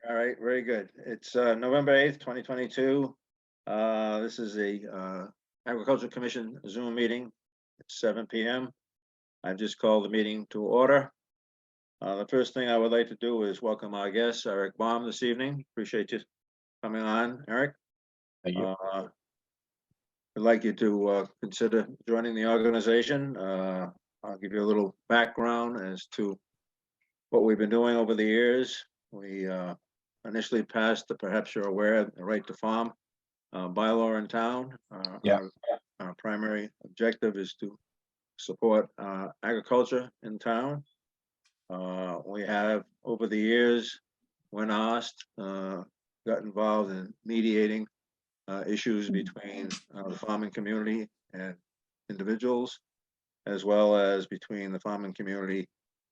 All right, very good. It's November 8th, 2022. This is a Agricultural Commission Zoom meeting at 7 p.m. I've just called the meeting to order. The first thing I would like to do is welcome our guest, Eric Baum, this evening. Appreciate you coming on, Eric. Thank you. I'd like you to consider joining the organization. I'll give you a little background as to what we've been doing over the years. We initially passed perhaps you're aware, the right to farm bylaw in town. Yeah. Our primary objective is to support agriculture in town. We have over the years, when asked, got involved in mediating issues between the farming community and individuals, as well as between the farming community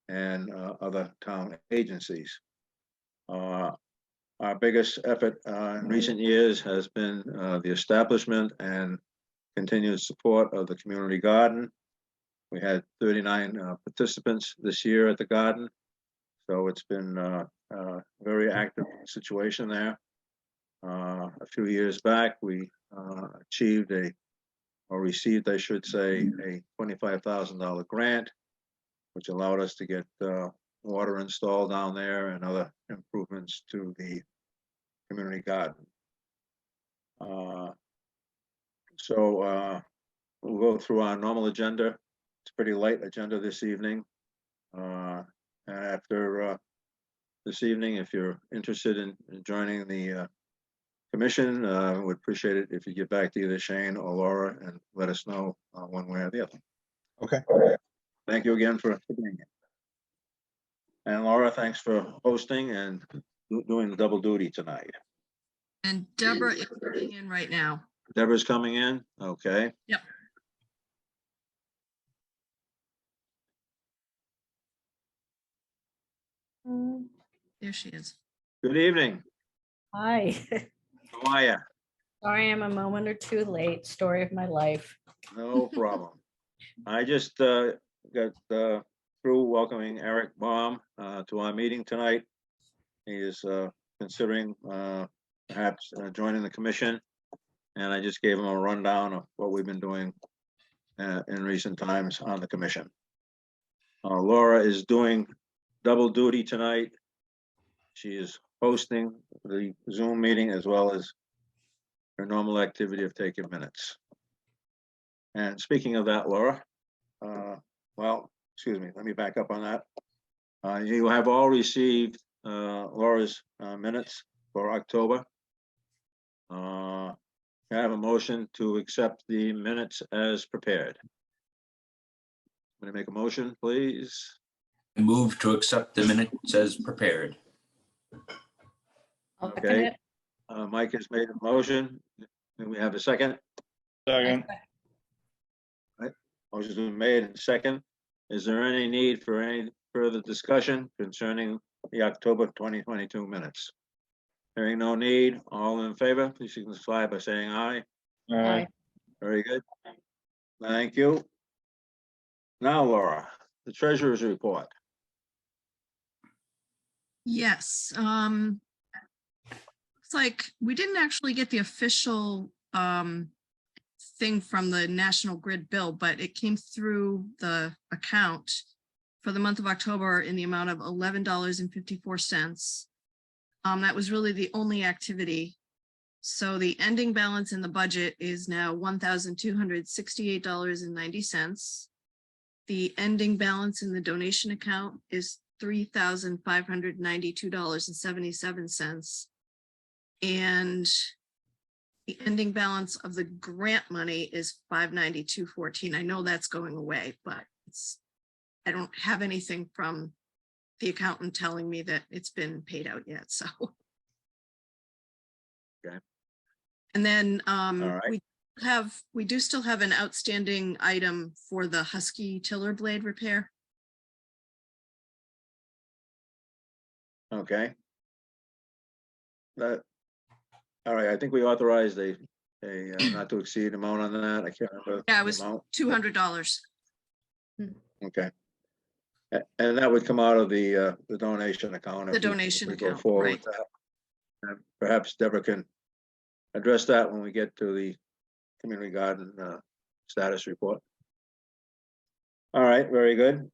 and other town agencies. Our biggest effort in recent years has been the establishment and continued support of the community garden. We had 39 participants this year at the garden, so it's been a very active situation there. A few years back, we achieved or received, I should say, a $25,000 grant, which allowed us to get water installed down there and other improvements to the community garden. We'll go through our normal agenda. It's a pretty light agenda this evening. And after this evening, if you're interested in joining the commission, would appreciate it if you get back to either Shane or Laura and let us know one way or the other. Okay. Thank you again for being here. And Laura, thanks for hosting and doing the double duty tonight. And Deborah is coming in right now. Deborah's coming in. Okay. Yep. There she is. Good evening. Hi. How are you? Sorry, I'm a moment or two late. Story of my life. No problem. I just got through welcoming Eric Baum to our meeting tonight. He is considering perhaps joining the commission, and I just gave him a rundown of what we've been doing in recent times on the commission. Laura is doing double duty tonight. She is hosting the Zoom meeting as well as her normal activity of taking minutes. And speaking of that, Laura, well, excuse me, let me back up on that. You have all received Laura's minutes for October. I have a motion to accept the minutes as prepared. I'm going to make a motion, please. Move to accept the minutes as prepared. I'll second Okay. it. Mike has made a motion. Do we have a second? Second. Motion's been made and second. Is there any need for any further discussion concerning the October 2022 minutes? Hearing no need, all in favor, please signify by saying aye. Aye. Very good. Thank you. Now, Laura, the treasurer's report. Yes. Looks like we didn't actually get the official thing from the National Grid bill, but it came through the account for the month of October in the amount of $11.54. That was really the only activity. So the ending balance in the budget is now $1,268.90. The ending balance in the donation account is $3,592.77. And the ending balance of the grant money is $592.14. I know that's going away, but I don't have anything from the accountant telling me that it's been paid out yet. So. Okay. And then right. we do still have an outstanding item for the Husky tiller blade repair. Okay. All right, I think we authorized a not to exceed amount on that. I can't remember. Yeah, it the was amount. $200. Okay. And that would come out of the donation account. The if we donation go account, forward right. with that. Perhaps Deborah can address that when we get to the community garden status report. All right, very good.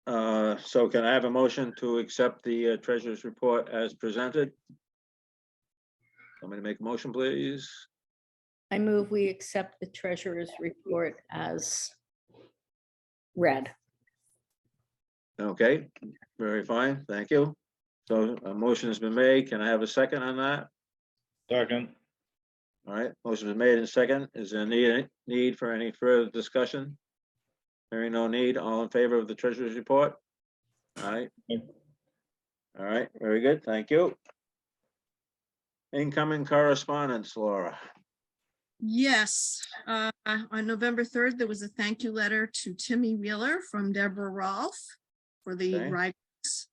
So can I have a motion to accept the treasurer's report as presented? Somebody make a motion, please. I move we accept the treasurer's report as read. Okay, very fine, thank you. So a motion has been made. Can I have a second on that? Second. All right, motion is made and second. Is there need for any further discussion? Hearing no need, all in favor of the treasurer's report? All right. Aye. All right, very good, thank you. Incoming correspondence, Laura. Yes, on November 3rd, there was a thank you letter to Timmy Wheeler from Deborah Rolfe for the Okay. rights.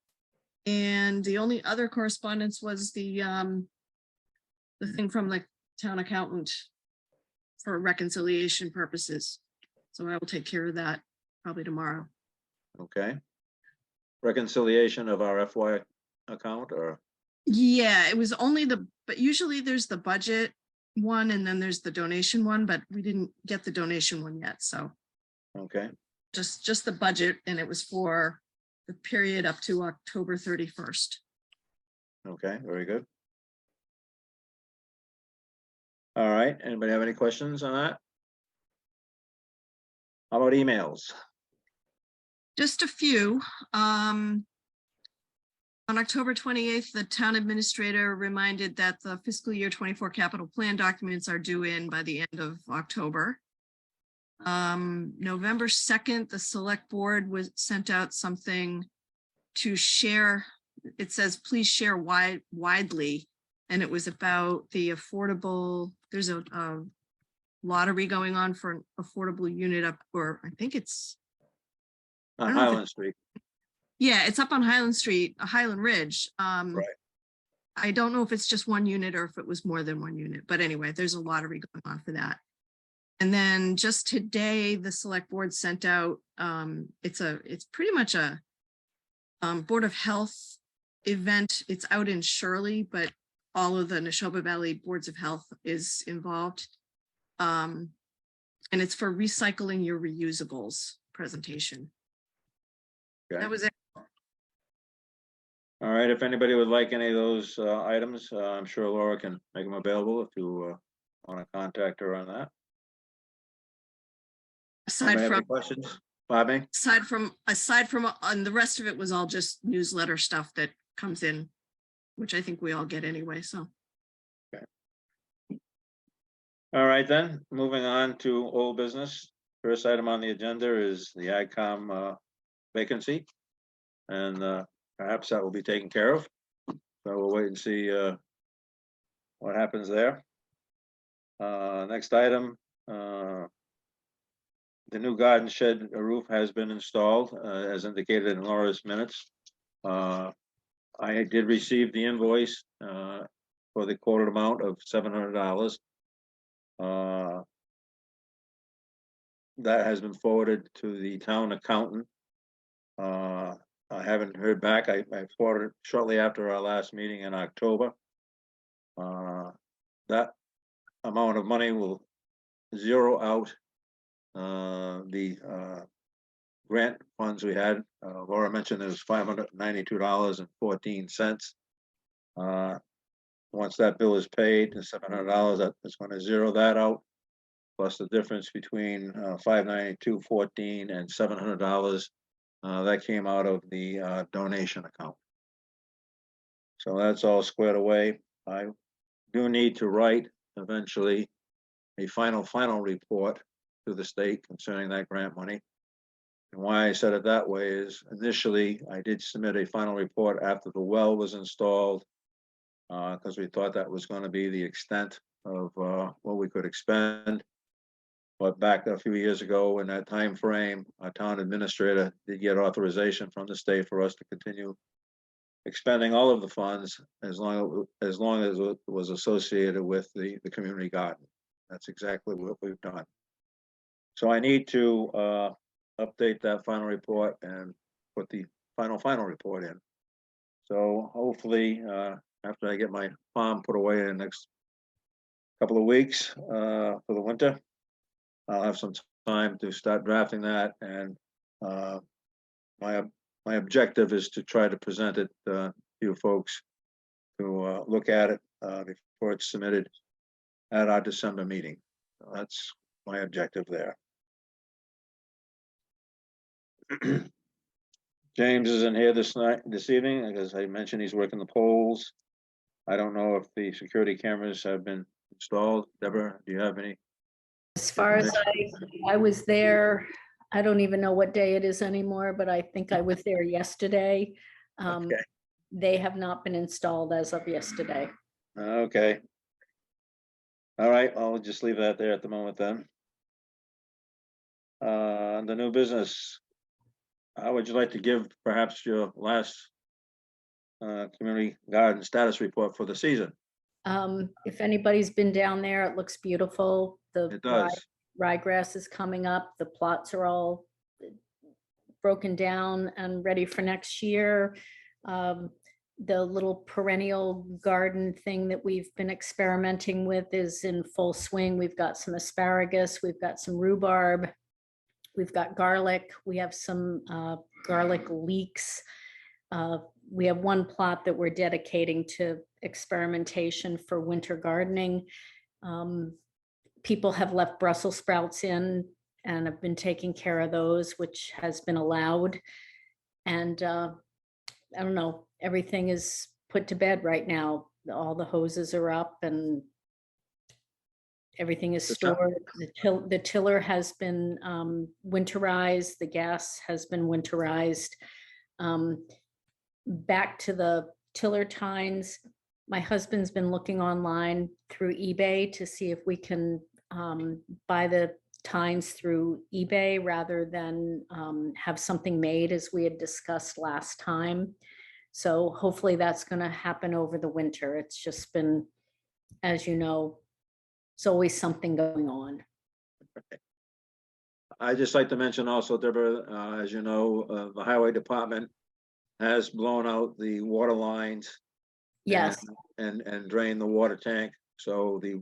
And the only other correspondence was the thing from the town accountant for reconciliation purposes. So I will take care of that probably tomorrow. Okay. Reconciliation of our FY account or, Yeah, it was only but usually there's the budget one and then there's the donation one, but we didn't get the donation one yet. So okay, just the budget, and it was for the period up to October 31st. okay, very good. All right, anybody have any questions on that? How about emails? Just a few. On October 28th, the town administrator reminded that the fiscal year 24 capital plan documents are due in by the end of October. November 2nd, the select board sent out something to share. It says, please share widely. And it was about the affordable, there's a lottery going on for an affordable unit up, or I think it's, I On don't know if Highland Street, yeah, it's up on Highland Street, Highland Ridge. Right. I don't know if it's just one unit or if it was more than one unit, but anyway, there's a lottery going on for that. And then just today, the select board sent out, it's pretty much a Board of Health event. It's out in Shirley, but all of the Neshoba Valley Boards of Health is involved. And it's for recycling your reusables presentation. okay. That was it. All right, if anybody would like any of those items, I'm sure Laura can make them available if you want to contact her on that. Aside Anybody have any from, questions? Bobby? aside from, and the rest of it was all just newsletter stuff that comes in, which I think we all get anyway, so. All right, then, moving on to old business. First item on the agenda is the AgCom vacancy. And perhaps that will be taken care of. So we'll wait and see what happens there. Next item, the new garden shed roof has been installed, as indicated in Laura's minutes. I did receive the invoice for the quoted amount of $700. That has been forwarded to the town accountant. I haven't heard back. I forwarded it shortly after our last meeting in October. That amount of money will zero out the grant funds we had. Laura mentioned there was $592.14. Once that bill is paid, the $700, that is going to zero that out. Plus the difference between $592.14 and $700 that came out of the donation account. So that's all squared away. I do need to write eventually a final report to the state concerning that grant money. And why I said it that way is initially I did submit a final report after the well was installed, because we thought that was going to be the extent of what we could expend. But back a few years ago in that time frame, our town administrator did get authorization from the state for us to continue expending all of the funds as long as it was associated with the community garden. That's exactly what we've done. So I need to update that final report and put the final report in. So hopefully after I get my farm put away in the next couple of weeks, for the winter. I'll have some time to start drafting that, and, my objective is to try to present it, to you folks to, look at it, before it's submitted at our December meeting. So that's my objective there. James isn't here this evening, because I mentioned he's working the polls. I don't know if the security cameras have been installed. Deborah, do you have any? As far as I was there, I don't even know what day it is anymore, but I think I was there yesterday. Okay. They have not been installed as of yesterday. Okay. All right, I'll just leave that there at the moment then. The new business. How would you like to give perhaps your last community garden status report for the season? If anybody's been down there, it looks beautiful. The It does. ryegrass is coming up. The plots are all broken down and ready for next year. The little perennial garden thing that we've been experimenting with is in full swing. We've got some asparagus, we've got some rhubarb, we've got garlic, we have some garlic leeks. We have one plot that we're dedicating to experimentation for winter gardening. People have left Brussels sprouts in and have been taking care of those, which has been allowed. And I don't know, everything is put to bed right now. All the hoses are up and everything is Good job. stored. The tiller has been winterized. The gas has been winterized. Back to the tiller tines. My husband's been looking online through eBay to see if we can buy the tines through eBay rather than have something made as we had discussed last time. So hopefully that's going to happen over the winter. It's just been, as you know, it's always something going on. I'd just like to mention also, Deborah, as you know, the highway department has blown out the water lines. Yes, And drained the water tank, so the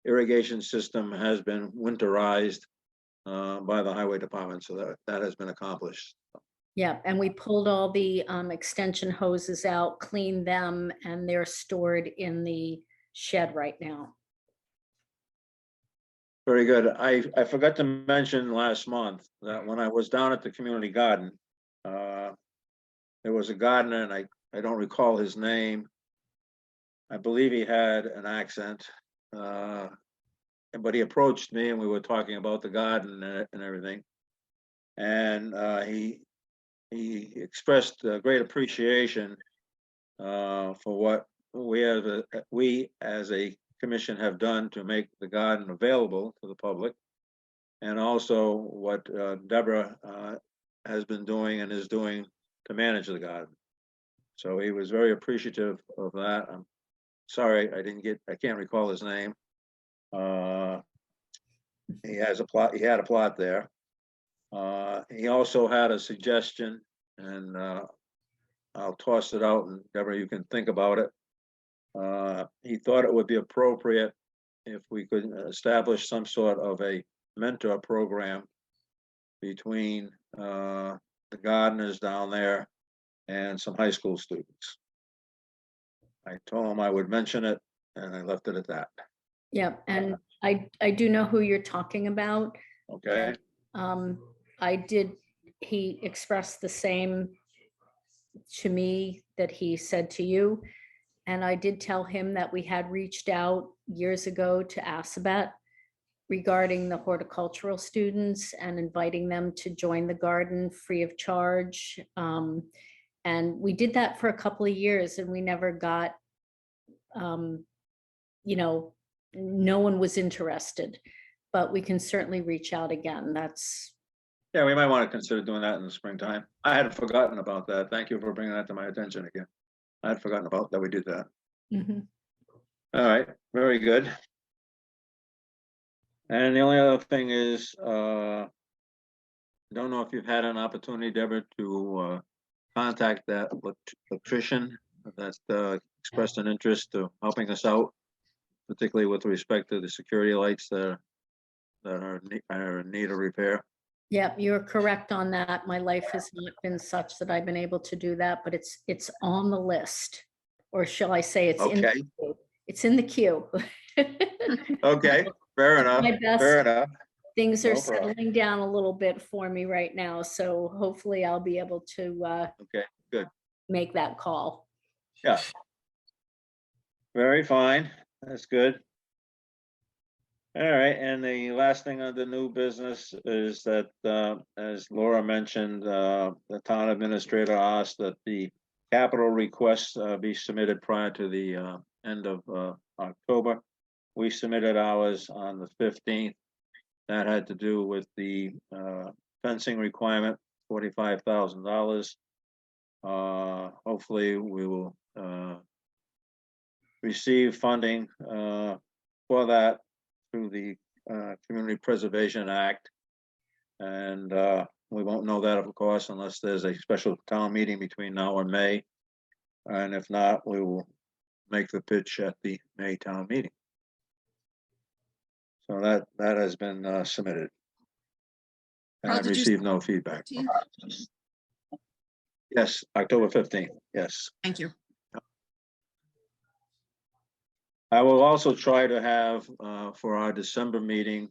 irrigation system has been winterized by the highway department, so that has been accomplished. yeah. And we pulled all the extension hoses out, cleaned them, and they're stored in the shed right now. Very good. I forgot to mention last month that when I was down at the community garden, there was a gardener, and I don't recall his name. I believe he had an accent, but he approached me and we were talking about the garden and everything. And he expressed great appreciation for what we as a commission have done to make the garden available to the public, and also what Deborah has been doing and is doing to manage the garden. So he was very appreciative of that. I'm sorry, I can't recall his name. He had a plot there. He also had a suggestion, and I'll toss it out, and Deborah, you can think about it. He thought it would be appropriate if we could establish some sort of a mentor program between the gardeners down there and some high school students. I told him I would mention it, and I left it at that. Yeah, and I do know who you're talking about. Okay, He expressed the same to me that he said to you. And I did tell him that we had reached out years ago to Assabet regarding the horticultural students and inviting them to join the garden free of charge. And we did that for a couple of years and we never got, no one was interested, but we can certainly reach out again. yeah, we might want to consider doing that in the springtime. I had forgotten about that. Thank you for bringing that to my attention again. I had forgotten about that we did that. Mhm. All right, very good. And the only other thing is, don't know if you've had an opportunity, Deborah, to contact that electrician that's expressed an interest to helping us out, particularly with respect to the security lights are in need of repair. Yep, you're correct on that. My life has not been such that I've been able to do that, but it's on the list. Or shall I say it's in, the Okay, queue. It's in the queue. okay, fair enough, My best. fair enough. Things are No problem. settling down a little bit for me right now, so hopefully I'll be able to Okay, make that call. yeah. Very fine, that's good. All right, and the last thing on the new business is that, as Laura mentioned, the town administrator asked that the capital requests be submitted prior to the end of October. We submitted ours on the 15th. That had to do with the fencing requirement, $45,000. Hopefully, we will receive funding for that through the Community Preservation Act. And we won't know that, of course, unless there's a special town meeting between now and May. And if not, we will make the pitch at the May town meeting. So that has been submitted. And Carl, I've did you received no feedback. 15th? Yes, October 15th, yes. Thank you. I will also try to have, for our December meeting,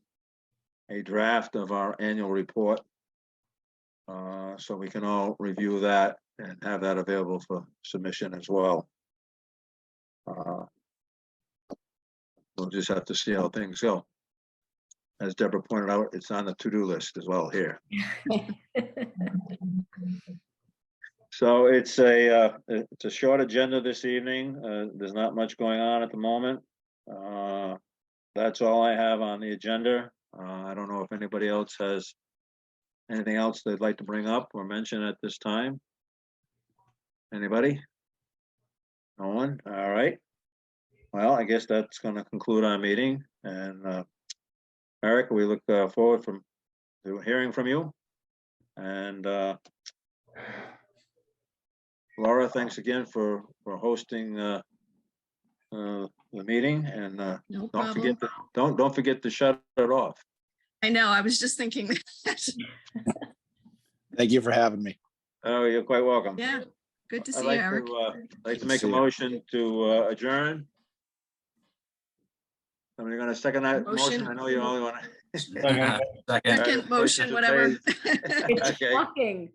a draft of our annual report. So we can all review that and have that available for submission as well. We'll just have to see how things go. As Deborah pointed out, it's on the to-do list as well here. So it's a short agenda this evening. There's not much going on at the moment. That's all I have on the agenda. I don't know if anybody else has anything else they'd like to bring up or mention at this time. Anybody? No one? All right. Well, I guess that's going to conclude our meeting. And Eric, we look forward to hearing from you. And Laura, thanks again for hosting the meeting. And No don't problem. forget don't forget to shut it off. I know, I was just thinking that. Thank you for having me. Oh, you're quite welcome. Yeah, good to I'd see you, like Eric. like to Good to make a see you. motion to adjourn. Somebody gonna second that motion? Motion. I know you only want to. Second. Second, Second motion, whatever. It's Okay. shocking.